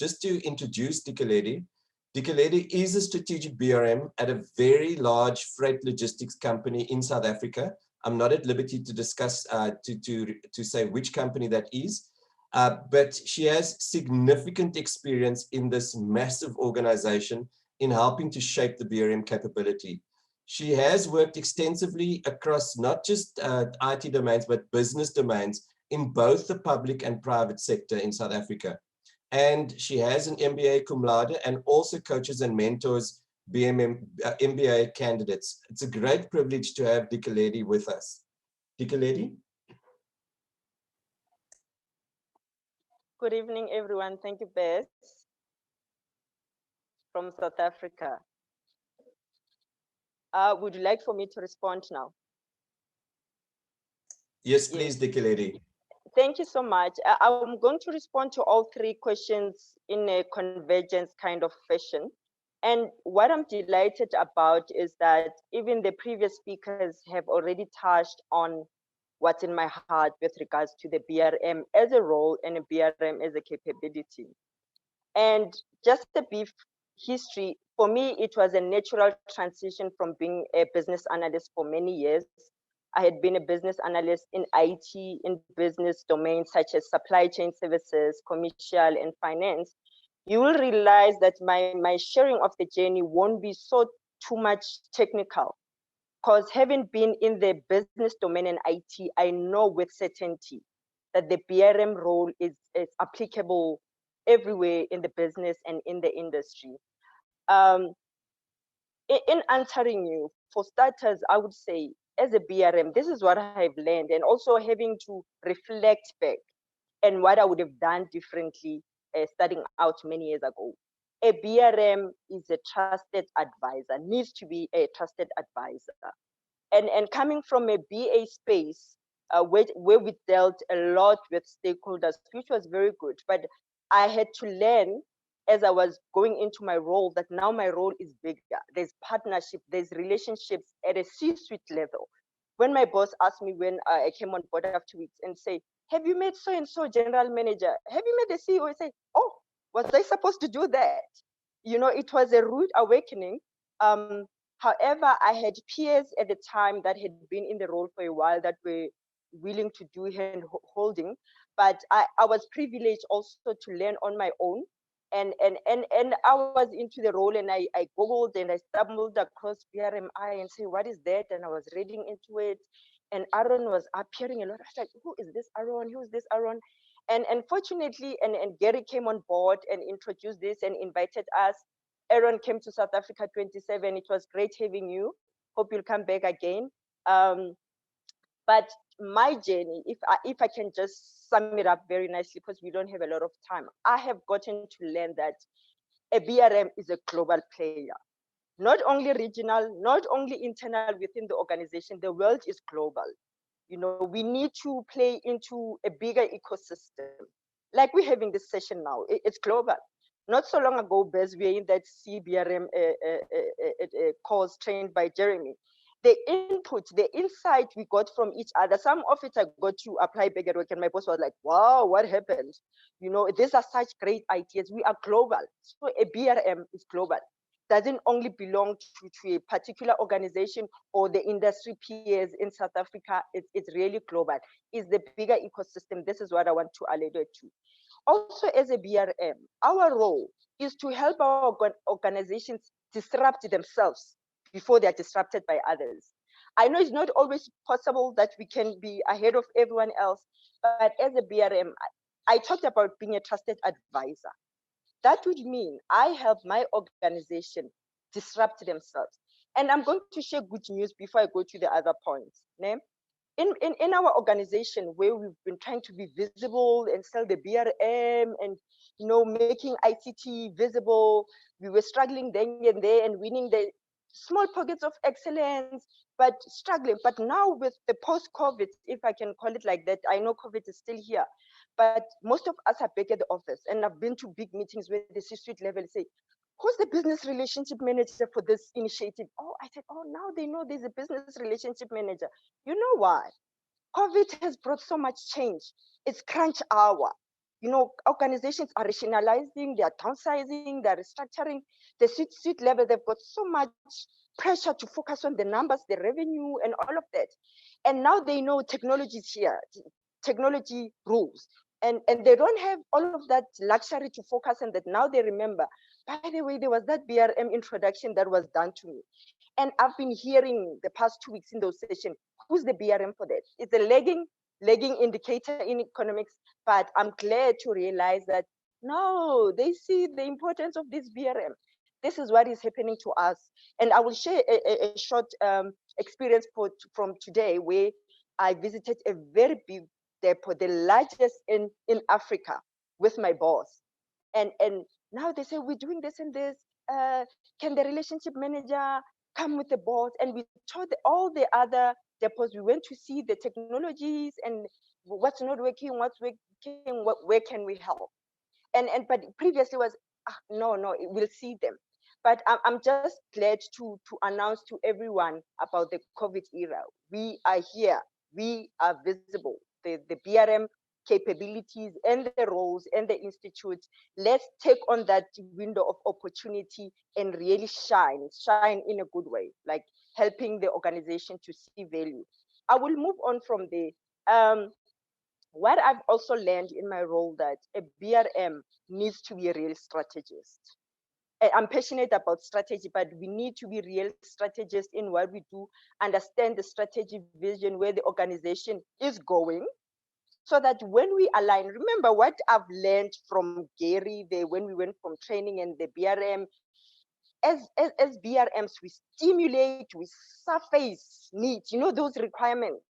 just to introduce Dikeledi, Dikeledi is a strategic BRM at a very large freight logistics company in South Africa. I'm not at liberty to discuss, to say which company that is, but she has significant experience in this massive organization in helping to shape the BRM capability. She has worked extensively across not just IT domains, but business domains in both the public and private sector in South Africa. And she has an MBA cum laude and also coaches and mentors MBA candidates. It's a great privilege to have Dikeledi with us. Dikeledi? Good evening, everyone. Thank you, Bess, from South Africa. Would you like for me to respond now? Yes, please, Dikeledi. Thank you so much. I'm going to respond to all three questions in a convergence kind of fashion. And what I'm delighted about is that even the previous speakers have already touched on what's in my heart with regards to the BRM as a role and a BRM as a capability. And just a brief history, for me, it was a natural transition from being a business analyst for many years. I had been a business analyst in IT, in business domains such as supply chain services, commercial, and finance. You will realize that my sharing of the journey won't be so too much technical, because having been in the business domain and IT, I know with certainty that the BRM role is applicable everywhere in the business and in the industry. In answering you, for starters, I would say, as a BRM, this is what I've learned, and also having to reflect back and what I would have done differently starting out many years ago. A BRM is a trusted advisor, needs to be a trusted advisor. And coming from a BA space, where we dealt a lot with stakeholders, which was very good, but I had to learn as I was going into my role that now my role is bigger. There's partnership, there's relationships at a C-suite level. When my boss asked me when I came on board after 2 weeks and say, have you met so-and-so general manager? Have you met the CEO? I say, oh, was I supposed to do that? You know, it was a rude awakening. However, I had peers at the time that had been in the role for a while that were willing to do hand holding, but I was privileged also to learn on my own. And I was into the role, and I Googled and I stumbled across BRMI and say, what is that? And I was reading into it, and Aaron was appearing a lot. I was like, who is this Aaron? Who is this Aaron? And fortunately, and Gary came on board and introduced this and invited us. Aaron came to South Africa 27. It was great having you. Hope you'll come back again. But my journey, if I can just sum it up very nicely, because we don't have a lot of time, I have gotten to learn that a BRM is a global player, not only regional, not only internal within the organization. The world is global. You know, we need to play into a bigger ecosystem. Like we're having this session now, it's global. Not so long ago, Bez, we were in that CBRM course trained by Jeremy. The input, the insight we got from each other, some of it I got to apply back at work, and my boss was like, wow, what happened? You know, these are such great ideas. We are global. So a BRM is global. Doesn't only belong to a particular organization or the industry peers in South Africa. It's really global. It's the bigger ecosystem. This is what I want to allude to. Also, as a BRM, our role is to help our organizations disrupt themselves before they are disrupted by others. I know it's not always possible that we can be ahead of everyone else, but as a BRM, I talked about being a trusted advisor. That would mean I help my organization disrupt themselves. And I'm going to share good news before I go to the other points. In our organization, where we've been trying to be visible and sell the BRM and making ICT visible, we were struggling then and there and winning the small pockets of excellence, but struggling. But now with the post-COVID, if I can call it like that, I know COVID is still here, but most of us are back at the office, and I've been to big meetings where the C-suite level say, who's the business relationship manager for this initiative? Oh, I said, oh, now they know there's a business relationship manager. You know why? COVID has brought so much change. It's crunch hour. organizations are rationalizing, they are downsizing, they're restructuring. The C-suite level, they've got so much pressure to focus on the numbers, the revenue, and all of that. And now they know technology is here, technology rules. And they don't have all of that luxury to focus on that. Now they remember, by the way, there was that BRM introduction that was done to me. And I've been hearing the past 2 weeks in those sessions, who's the BRM for that? It's a lagging indicator in economics, but I'm glad to realize that no, they see the importance of this BRM. This is what is happening to us. And I will share a short experience from today where I visited a very big depot, the largest in Africa, with my boss. And now they say, we're doing this and this. Can the relationship manager come with the boss? And we told all the other depots, we went to see the technologies and what's not working, what's working, where can we help? But previously was, no, we'll see them. But I'm just glad to announce to everyone about the COVID era. We are here, we are visible. The BRM capabilities and the roles and the institutes, let's take on that window of opportunity and really shine in a good way, like helping the organization to see value. I will move on from there. What I've also learned in my role that a BRM needs to be a real strategist. I'm passionate about strategy, but we need to be real strategists in what we do, understand the strategy vision, where the organization is going, so that when we align, remember what I've learned from Gary there when we went from training and the BRM, as BRMs, we stimulate, we surface needs, those requirements.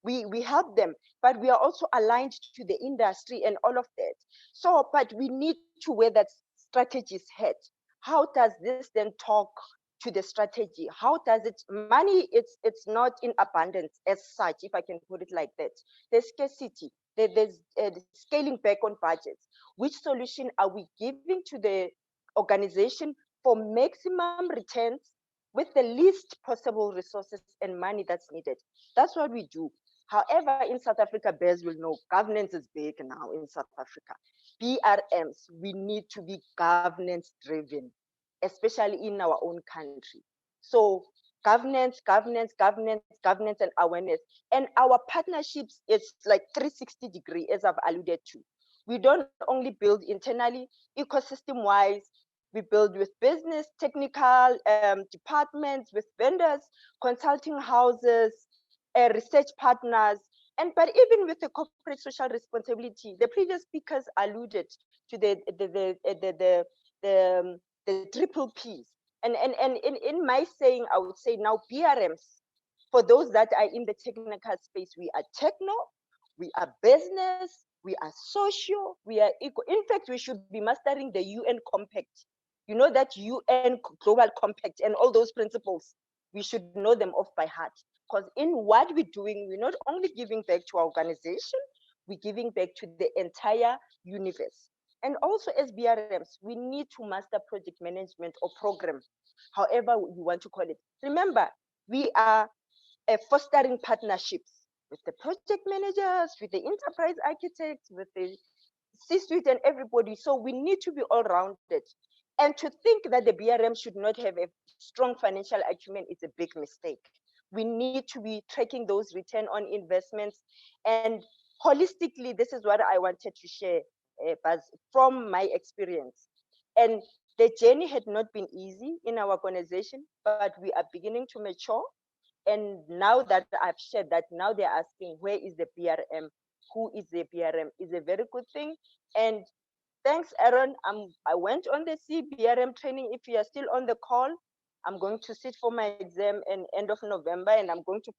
We help them, but we are also aligned to the industry and all of that. So, but we need to wear that strategy's head. How does this then talk to the strategy? How does it, money, it's not in abundance as such, if I can put it like that. There's scarcity, there's scaling back on budgets. Which solution are we giving to the organization for maximum returns with the least possible resources and money that's needed? That's what we do. However, in South Africa, Bears will know governance is big now in South Africa. BRMs, we need to be governance driven, especially in our own country. So governance, and awareness. And our partnerships, it's like 360-degree, as I've alluded to. We don't only build internally, ecosystem-wise, we build with business, technical departments, with vendors, consulting houses, research partners, but even with the corporate social responsibility. The previous speakers alluded to the triple Ps. And in my saying, I would say now BRMs, for those that are in the technical space, we are techno, we are business, we are social, we are eco. In fact, we should be mastering the UN Compact. That UN Global Compact and all those principles, we should know them off by heart. Because in what we're doing, we're not only giving back to our organization, we're giving back to the entire universe. And also as BRMs, we need to master project management or program, however you want to call it. Remember, we are fostering partnerships with the project managers, with the enterprise architects, with the C-suite and everybody. So we need to be all-rounded. And to think that the BRM should not have a strong financial acumen is a big mistake. We need to be tracking those return on investments. And holistically, this is what I wanted to share, Buzz, from my experience. And the journey had not been easy in our organization, but we are beginning to mature. And now that I've shared that, now they're asking, where is the BRM? Who is the BRM? Is a very good thing. And thanks, Aaron. I went on the CBRM training. If you are still on the call, I'm going to sit for my exam in end of November, and I'm going to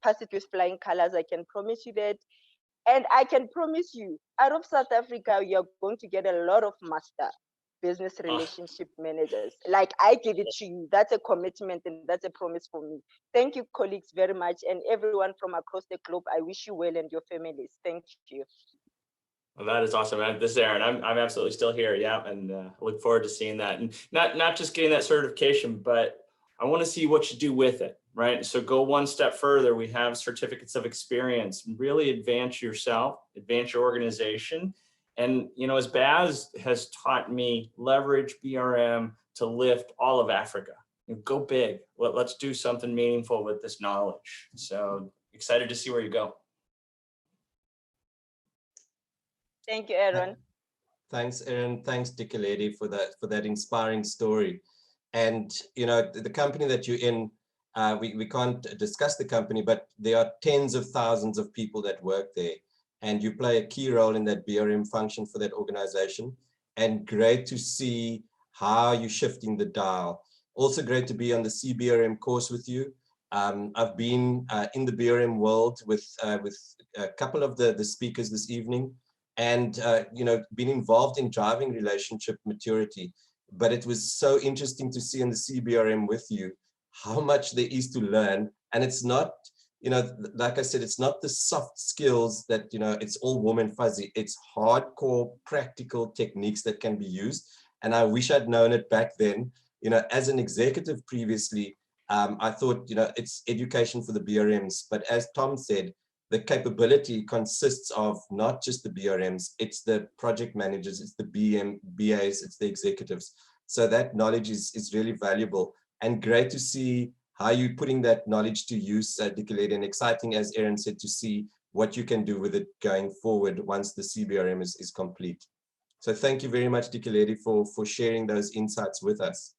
pass it with flying colors. I can promise you that. And I can promise you, out of South Africa, you're going to get a lot of master business relationship managers. Like I give it to you. That's a commitment and that's a promise for me. Thank you, colleagues, very much. And everyone from across the globe, I wish you well and your families. Thank you. Well, that is awesome. This is Aaron. I'm absolutely still here. Yeah. And look forward to seeing that. And not just getting that certification, but I want to see what you do with it. right? So go one step further. We have certificates of experience. Really advance yourself, advance your organization. And, you know, as Baz has taught me, leverage BRM to lift all of Africa. You know, go big. Let's do something meaningful with this knowledge. So excited to see where you go. Thank you, Aaron. Thanks, Aaron. Thanks, Dikeledi, for that inspiring story. And you know, the company that you're in, we can't discuss the company, but there are tens of thousands of people that work there, and you play a key role in that BRM function for that organization. And great to see how you're shifting the dial. Also great to be on the CBRM course with you. I've been in the BRM world with a couple of the speakers this evening, and you know, been involved in driving relationship maturity. But it was so interesting to see in the CBRM with you how much there is to learn. And it's not, you know, like I said, it's not the soft skills that, you know, it's all warm and fuzzy. It's hardcore practical techniques that can be used. And I wish I'd known it back then. You know, as an executive previously, I thought, you know, it's education for the BRMs. But as Tom said, the capability consists of not just the BRMs, it's the project managers, it's the BAs, it's the executives. So that knowledge is really valuable, and great to see how you're putting that knowledge to use, Dikeledi, and exciting, as Aaron said, to see what you can do with it going forward once the CBRM is complete. So thank you very much, Dikeledi, for sharing those insights with us.